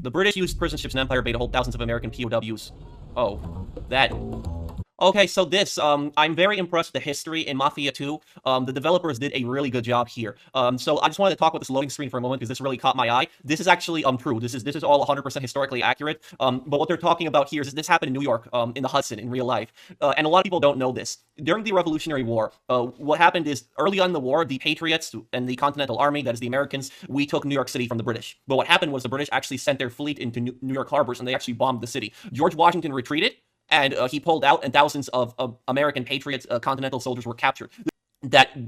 The British used prison ships in Empire Bay to hold thousands of American POWs. Oh, that... Okay, so this, I'm very impressed with the history in Mafia 2. The developers did a really good job here. So I just wanted to talk about this loading screen for a moment because this really caught my eye. This is actually true. This is all 100% historically accurate. But what they're talking about here is this happened in New York, in the Hudson, in real life. And a lot of people don't know this. During the Revolutionary War, what happened is early on in the war, the Patriots and the Continental Army, that is the Americans, we took New York City from the British. But what happened was the British actually sent their fleet into New York harbors and they actually bombed the city. George Washington retreated. And he pulled out, and thousands of American patriots, Continental soldiers were captured.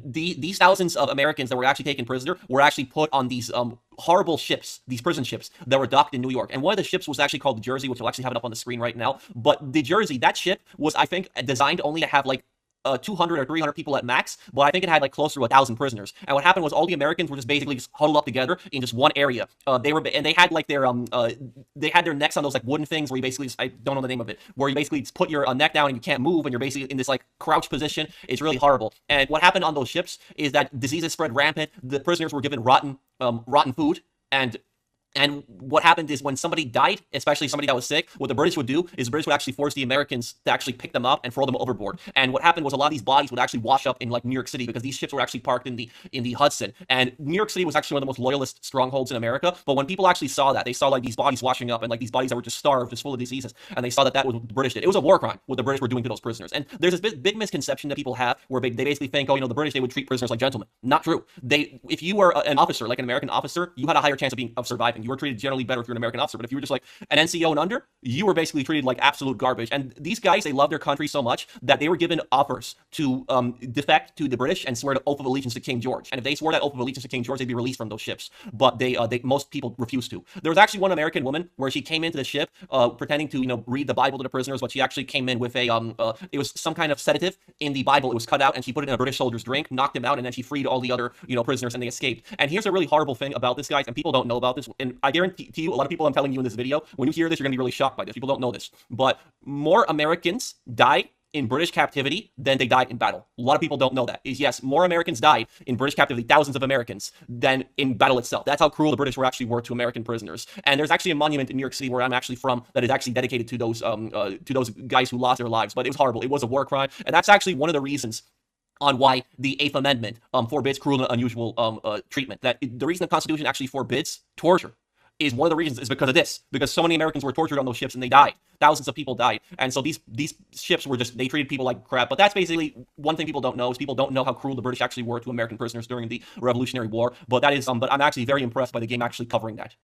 These thousands of Americans that were actually taken prisoner were actually put on these horrible ships, these prison ships that were docked in New York. And one of the ships was actually called the Jersey, which will actually have it up on the screen right now. But the Jersey, that ship was, I think, designed only to have like 200 or 300 people at max, but I think it had like closer to 1,000 prisoners. And what happened was all the Americans were just basically just huddled up together in just one area. They had like their they had their necks on those like wooden things where you basically just, I don't know the name of it, where you basically just put your neck down and you can't move and you're basically in this like crouch position. It's really horrible. And what happened on those ships is that diseases spread rampant. The prisoners were given rotten food. And what happened is when somebody died, especially somebody that was sick, what the British would do is the British would actually force the Americans to actually pick them up and throw them overboard. And what happened was a lot of these bodies would actually wash up in like New York City because these ships were actually parked in the Hudson. And New York City was actually one of the most loyalist strongholds in America. But when people actually saw that, they saw like these bodies washing up and like these bodies that were just starved, just full of diseases, and they saw that that was what the British did. It was a war crime what the British were doing to those prisoners. And there's this big misconception that people have where they basically think, oh, you know, the British, they would treat prisoners like gentlemen. Not true. If you were an officer, like an American officer, you had a higher chance of surviving. You were treated generally better if you're an American officer. But if you were just like an NCO and under, you were basically treated like absolute garbage. And these guys, they love their country so much that they were given offers to defect to the British and swear the oath of allegiance to King George. And if they swore that oath of allegiance to King George, they'd be released from those ships. But most people refused to. There was actually one American woman where she came into the ship pretending to, you know, read the Bible to the prisoners, but she actually came in with a it was some kind of sedative in the Bible. It was cut out and she put it in a British soldier's drink, knocked him out, and then she freed all the other, you know, prisoners and they escaped. And here's a really horrible thing about this, guys, and people don't know about this. And I guarantee you, a lot of people I'm telling you in this video, when you hear this, you're gonna be really shocked by this. People don't know this, but more Americans died in British captivity than they died in battle. A lot of people don't know that. Yes, more Americans died in British captivity, thousands of Americans, than in battle itself. That's how cruel the British were to American prisoners. And there's actually a monument in New York City where I'm actually from that is actually dedicated to those guys who lost their lives. But it was horrible. It was a war crime, and that's actually one of the reasons on why the Eighth Amendment forbids cruel and unusual treatment. That the reason the Constitution actually forbids torture is one of the reasons is because of this, because so many Americans were tortured on those ships and they died. Thousands of people died. And so these ships were just, they treated people like crap. But that's basically one thing people don't know is people don't know how cruel the British actually were to American prisoners during the Revolutionary War. But that is, but I'm actually very impressed by the game actually covering that.